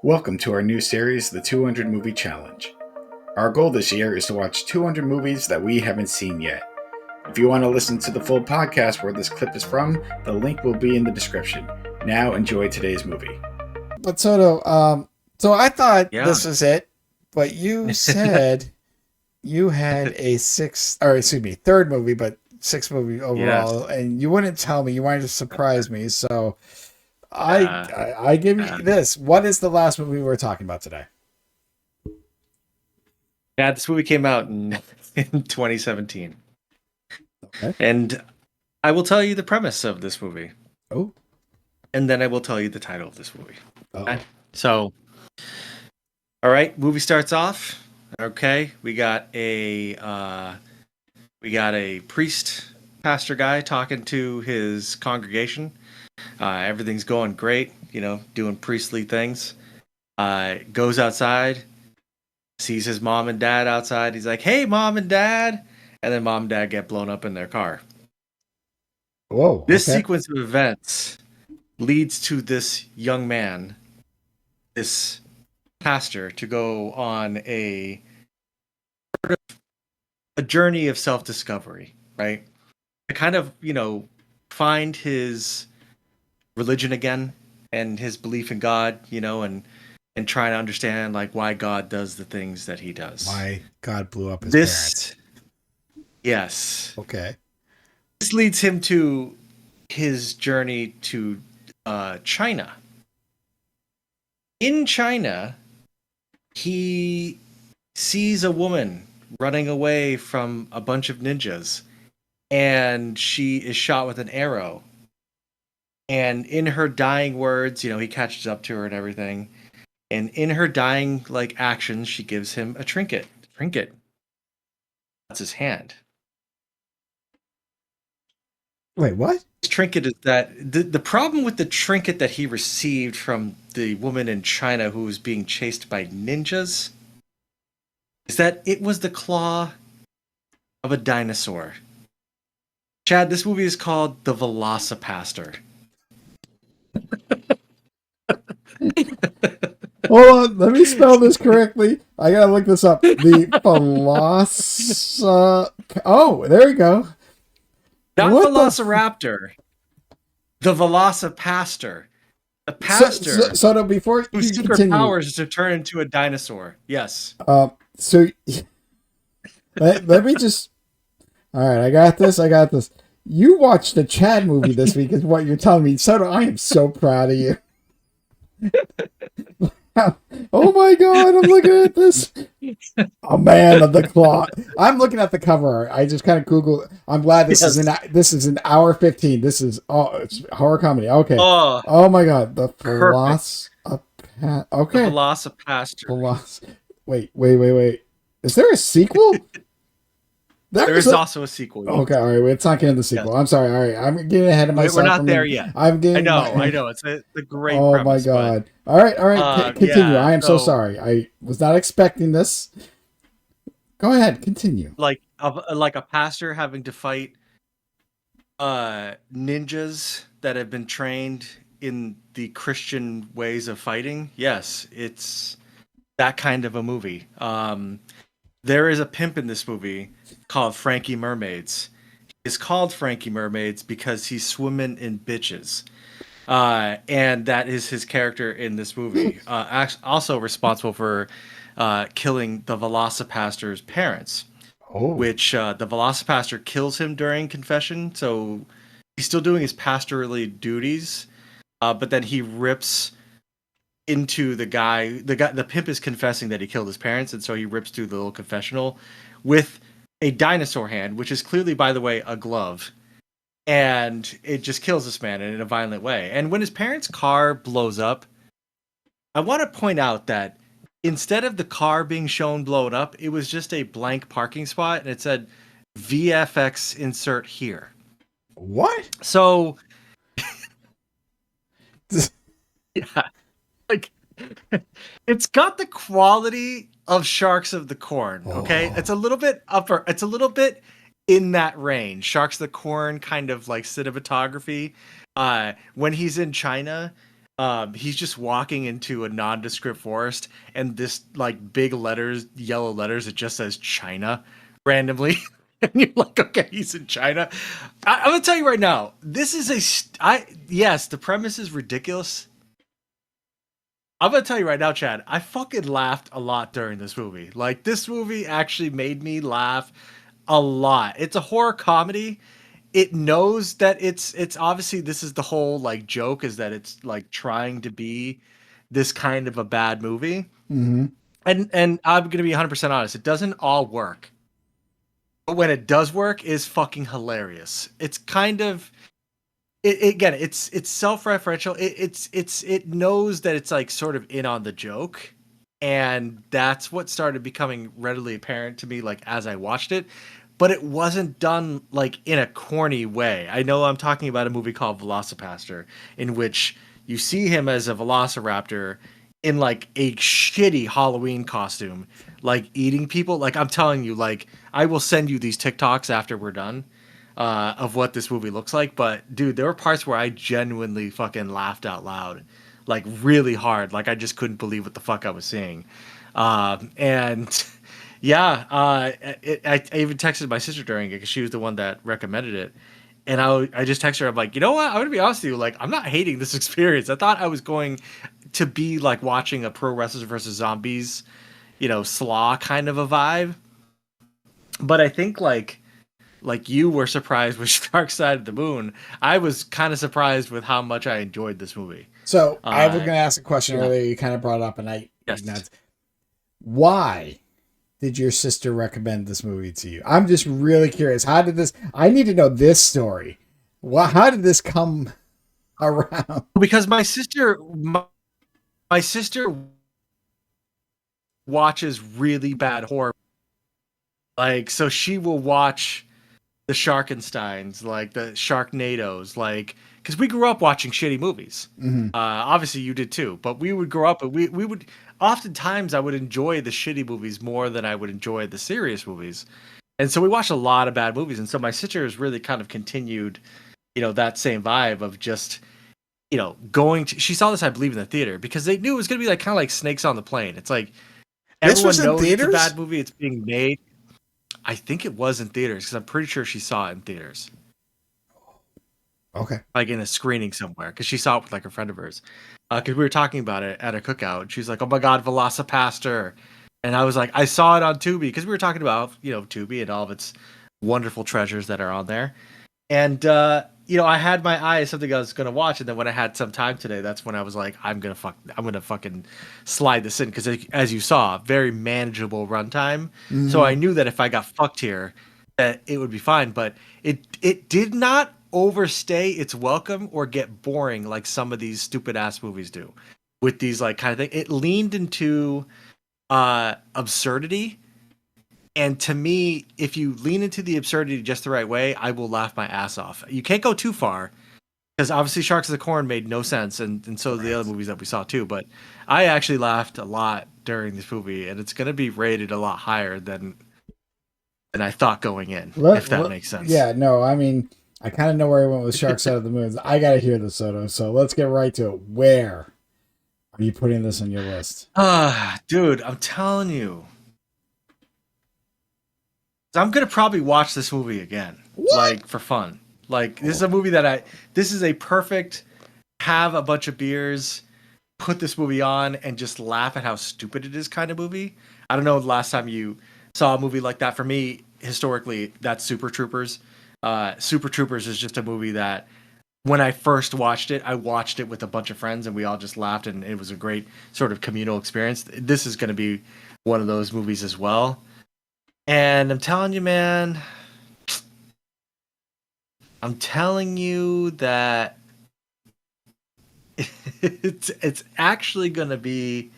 Welcome to our new series, the 200 Movie Challenge. Our goal this year is to watch 200 movies that we haven't seen yet. If you want to listen to the full podcast where this clip is from, the link will be in the description. Now enjoy today's movie. But so I thought Yeah. this was it, but you said you had third movie, but sixth movie overall, and you wouldn't tell me. You wanted to surprise me, so I give you this. What is the last movie we're talking about today? Yeah, this movie came out in 2017. Okay. And I will tell you the premise of this movie. Oh. And then I will tell you the title of this movie. Oh. Okay? So, all right, movie starts off. Okay, we got a priest, pastor guy talking to his congregation. Everything's going great, doing priestly things. Goes outside, sees his mom and dad outside. He's like, "Hey, mom and dad," and then mom and dad get blown up in their car. Whoa! This sequence of events leads to this young man, this pastor, to go on a journey of self-discovery, right? To kind of, find his religion again and his belief in God, and try to understand like why God does the things that he does. Why God blew up his parents. Yes. Okay. This leads him to his journey to China. In China, he sees a woman running away from a bunch of ninjas, and she is shot with an arrow. And in her dying words, he catches up to her and everything. And in her dying actions, she gives him a trinket. That's his hand. Wait, what? This trinket is that the problem with the trinket that he received from the woman in China who was being chased by ninjas is that it was the claw of a dinosaur. Chad, this movie is called The VelociPastor. Hold on, let me spell this correctly. I gotta look this up. The Oh, there we go. Not Velociraptor. The VelociPastor. The pastor. So before whose you secret continue, powers is to turn into a dinosaur. Yes. So let me just. All right, I got this. You watched the Chad movie this week, is what you're telling me. So I am so proud of you. Oh my God, I'm looking at this. A man of the claw. I'm looking at the cover. I just kind of Googled. I'm glad this is an hour 15. This is it's horror comedy. Okay. Oh my God, the Okay. The VelociPastor. Wait. Is there a sequel? There is also a sequel. Yes. Okay, all right. It's not getting the sequel. Yes. I'm sorry. All right, I'm getting ahead of myself. We're not there yet. I know. It's a great. Oh premise, my God! But... All right. Continue. I am so sorry. I was not expecting this. Go ahead. Continue. Like a pastor having to fight ninjas that have been trained in the Christian ways of fighting. Yes, it's that kind of a movie. There is a pimp in this movie called Frankie Mermaids. He's called Frankie Mermaids because he's swimming in bitches. And that is his character in this movie. Also responsible for killing the VelociPastor's parents. Which the VelociPastor kills him during confession. So he's still doing his pastorally duties. But then he rips into the guy. The pimp is confessing that he killed his parents, and so he rips through the little confessional with a dinosaur hand, which is clearly, by the way, a glove, and it just kills this man in a violent way. And when his parents' car blows up, I want to point out that instead of the car being shown blown up, it was just a blank parking spot, and it said VFX insert here. What? So yeah. It's got the quality of Sharks of the Corn, okay? It's a little bit in that range. Sharks of the Corn kind of like cinematography. When he's in China, He's just walking into a nondescript forest, and this like big letters, yellow letters, it just says China randomly. And you're like, okay, he's in China. I'm gonna tell you right now, this is yes, the premise is ridiculous. I'm gonna tell you right now, Chad, I fucking laughed a lot during this movie. Like, this movie actually made me laugh a lot. It's a horror comedy. It knows that it's obviously, this is the whole like joke, is that it's like trying to be this kind of a bad movie. Mm-hmm. And I'm gonna be 100% honest, it doesn't all work. But when it does work, is fucking hilarious. It's kind of again, it's self-referential. It knows that it's like sort of in on the joke, and that's what started becoming readily apparent to me like as I watched it. But it wasn't done like in a corny way. I know I'm talking about a movie called VelociPastor, in which you see him as a velociraptor in like a shitty Halloween costume, like eating people. Like, I'm telling you, like, I will send you these TikToks after we're done of what this movie looks like. But dude, there were parts where I genuinely fucking laughed out loud, like really hard. Like, I just couldn't believe what the fuck I was seeing. And yeah, I even texted my sister during it because she was the one that recommended it. And I just texted her. I'm like, you know what? I'm gonna be honest with you. Like, I'm not hating this experience. I thought I was going to be like watching a Pro Wrestlers versus Zombies, slaw kind of a vibe. But I think like you were surprised with Dark Side of the Moon, I was kind of surprised with how much I enjoyed this movie. So I was going to ask a question earlier. You kind of brought it up, and yes. Why did your sister recommend this movie to you? I'm just really curious. How did this? I need to know this story. How did this come around? Because my sister watches really bad horror. Like, so she will watch the Sharkensteins, like the Sharknadoes, like, because we grew up watching shitty movies. Mm-hmm. Obviously you did too, but we would grow up and we would, oftentimes I would enjoy the shitty movies more than I would enjoy the serious movies. And so we watched a lot of bad movies. And so my sister has really kind of continued, that same vibe of just, she saw this, I believe, in the theater because they knew it was going to be like kind of like Snakes on the Plane. It's like, this everyone was in knows theaters? It's a bad movie. It's being made. I think it was in theaters because I'm pretty sure she saw it in theaters. Okay. Like in a screening somewhere because she saw it with like a friend of hers. Because we were talking about it at a cookout. And she's like, oh my God, VelociPastor. And I was like, I saw it on Tubi because we were talking about, Tubi and all of its wonderful treasures that are on there. And, I had my eye as something I was going to watch. And then when I had some time today, that's when I was like, I'm going to fucking slide this in. Because as you saw, very manageable runtime. Mm-hmm. So I knew that if I got fucked here, that it would be fine. But it did not overstay its welcome or get boring like some of these stupid ass movies do with these like kind of thing. It leaned into absurdity. And to me, if you lean into the absurdity just the right way, I will laugh my ass off. You can't go too far because obviously Sharks of the Corn made no sense. And so the other movies that we saw too. But I actually laughed a lot during this movie, and it's going to be rated a lot higher than I thought going in, if that makes sense. Yeah, no, I mean, I kind of know where I went with Shark Side of the Moon. I got to hear this, Soto. So let's get right to it. Where are you putting this on your list? Dude, I'm telling you. I'm going to probably watch this movie again. What? Like, for fun. Like, this is a movie this is a perfect, have a bunch of beers, put this movie on, and just laugh at how stupid it is kind of movie. I don't know the last time you saw a movie like that. For me, historically, that's Super Troopers. Super Troopers is just a movie that when I first watched it, I watched it with a bunch of friends and we all just laughed, and it was a great sort of communal experience. This is going to be one of those movies as well. And I'm telling you, man, I'm telling you that it's actually going to be,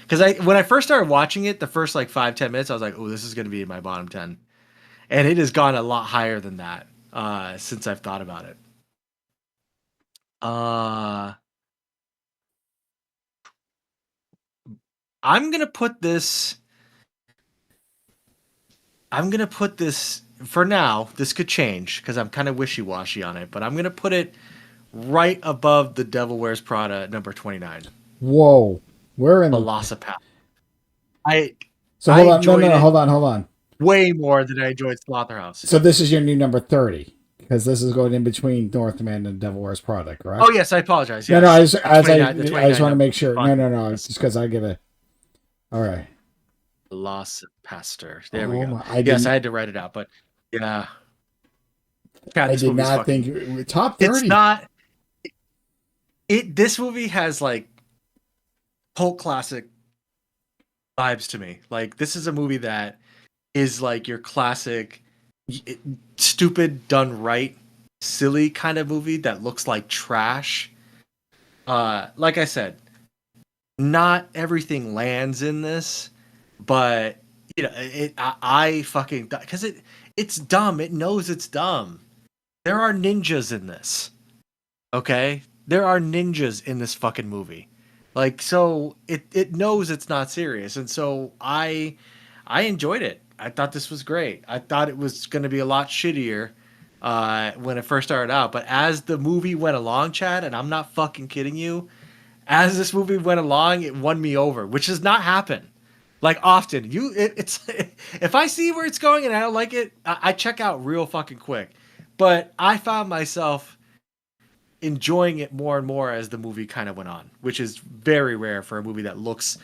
because when I first started watching it, the first like 5-10 minutes, I was like, oh, this is going to be in my bottom 10. And it has gone a lot higher than that since I've thought about it. I'm going to put this for now. This could change because I'm kind of wishy-washy on it, but I'm going to put it right above The Devil Wears Prada at number 29. Whoa. We're in VelociPastor. So I hold on. enjoyed it Hold on. way more than I enjoyed Slaughterhouse. So this is your new number 30. Because this is going in between Northman and Devil Wears Prada, correct? Oh, yes, I apologize. Yes. No, I just want to make number. sure. No. Just because I get it. All right. VelociPastor. There we go. I had to write it out, but yeah. God, I did not think top 30. It's not. This movie has like cult classic vibes to me. Like, this is a movie that is like your classic stupid done right, silly kind of movie that looks like trash. Like I said, not everything lands in this, but you know, I fucking, because it's dumb. It knows it's dumb. There are ninjas in this. Okay? There are ninjas in this fucking movie. Like, so it knows it's not serious. And so I enjoyed it. I thought this was great. I thought it was going to be a lot shittier when it first started out. But as the movie went along, Chad, and I'm not fucking kidding you, as this movie went along, it won me over, which does not happen. Like, often. It's if I see where it's going and I don't like it, I check out real fucking quick. But I found myself enjoying it more and more as the movie kind of went on, which is very rare for a movie that looks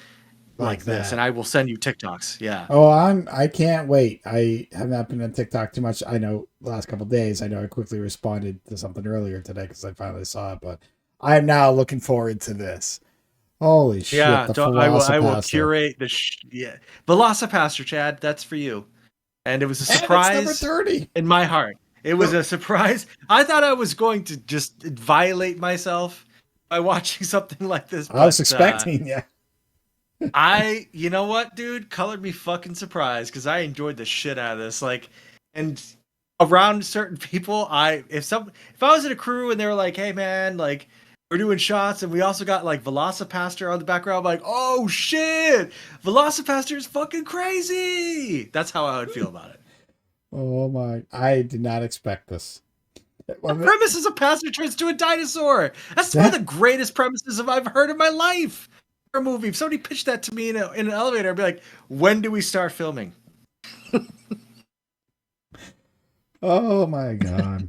like this. And I will send you TikToks. Yeah. Oh, I can't wait. I have not been on TikTok too much. I know the last couple of days. I know I quickly responded to something earlier today because I finally saw it, but I am now looking forward to this. Holy shit! Yeah, I will curate the VelociPastor, Chad. That's for you. And it was a surprise. Number 30 in my heart. It was a surprise. I thought I was going to just violate myself by watching something like this. I was expecting, yeah. You know what, dude? Colored me fucking surprised because I enjoyed the shit out of this. Like, and around certain people, if I was in a crew and they were like, "Hey, man, like, we're doing shots and we also got like VelociPastor on the background," I'm like, "Oh shit, VelociPastor is fucking crazy." That's how I would feel about it. Oh my! I did not expect this. The premise is a pastor turns to a dinosaur. That's one of the greatest premises I've heard in my life for a movie. If somebody pitched that to me in an elevator, I'd be like, "When do we start filming?" Oh my god!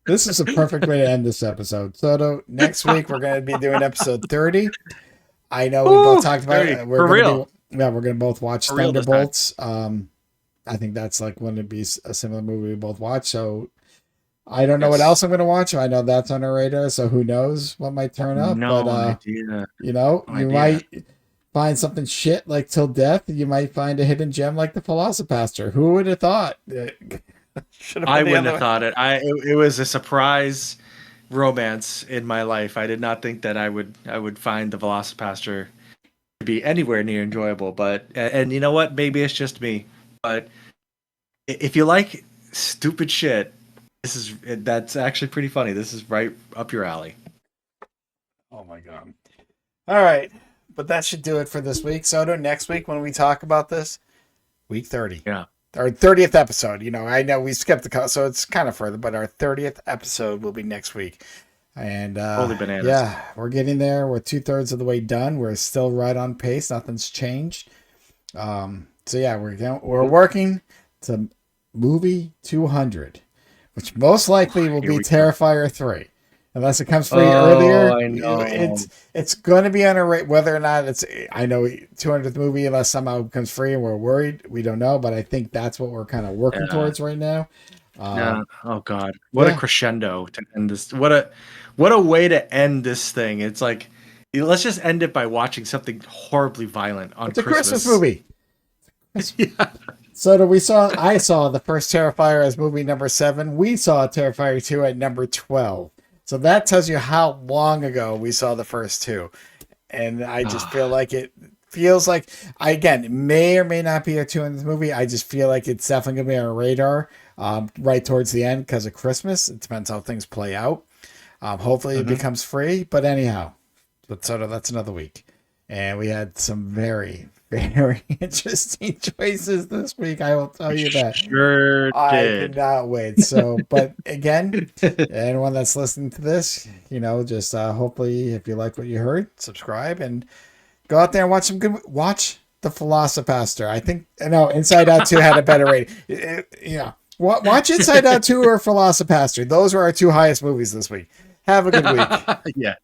This is a perfect way to end this episode. So next week we're going to be doing episode 30. I know we both talked about it. We're going to both watch Thunderbolts. I think that's like going to be a similar movie we both watch. So I don't know what else I'm going to watch. I know that's on our radar. So who knows what might turn up. Idea. You know, you might find something shit like Till Death. You might find a hidden gem like the VelociPastor. Who would have thought? I wouldn't have thought it. It was a surprise romance in my life. I did not think that I would find the VelociPastor to be anywhere near enjoyable. But and you know what? Maybe it's just me. But if you like stupid shit, that's actually pretty funny. This is right up your alley. Oh my god! All right, but that should do it for this week. Soto, next week when we talk about this, week 30. Yeah. Our 30th episode. You know, I know we skipped so it's kind of further, but our 30th episode will be next week. And holy bananas. Yeah, we're getting there. We're 2/3 of the way done. We're still right on pace. Nothing's changed. So yeah, we're working to movie 200, which most likely will be Terrifier 3, unless it comes free earlier. I know. It's going to be on a rate, whether or not it's 200th movie, unless somehow it becomes free and we're worried. We don't know, but I think that's what we're kind of working towards right now. Yeah. Oh God, what a crescendo to end this! What a way to end this thing! It's like, let's just end it by watching something horribly violent on Christmas. It's a Christmas movie. Yeah. So I saw the first Terrifier as movie number 7. We saw Terrifier 2 at number 12. So that tells you how long ago we saw the first two. And I just feel like it feels like, again, it may or may not be a 200th movie. I just feel like it's definitely going to be on our radar right towards the end because of Christmas. It depends how things play out. Hopefully it becomes free. But anyhow, that's another week. And we had some very, very interesting choices this week. I will tell you that. Sure I did. cannot wait. So, but again, anyone that's listening to this, just hopefully if you like what you heard, subscribe and go out there and watch the VelociPastor. I think, no, Inside Out 2 had a better rating. Watch Inside Out 2 or VelociPastor. Those were our two highest movies this week. Have a good week. Yeah.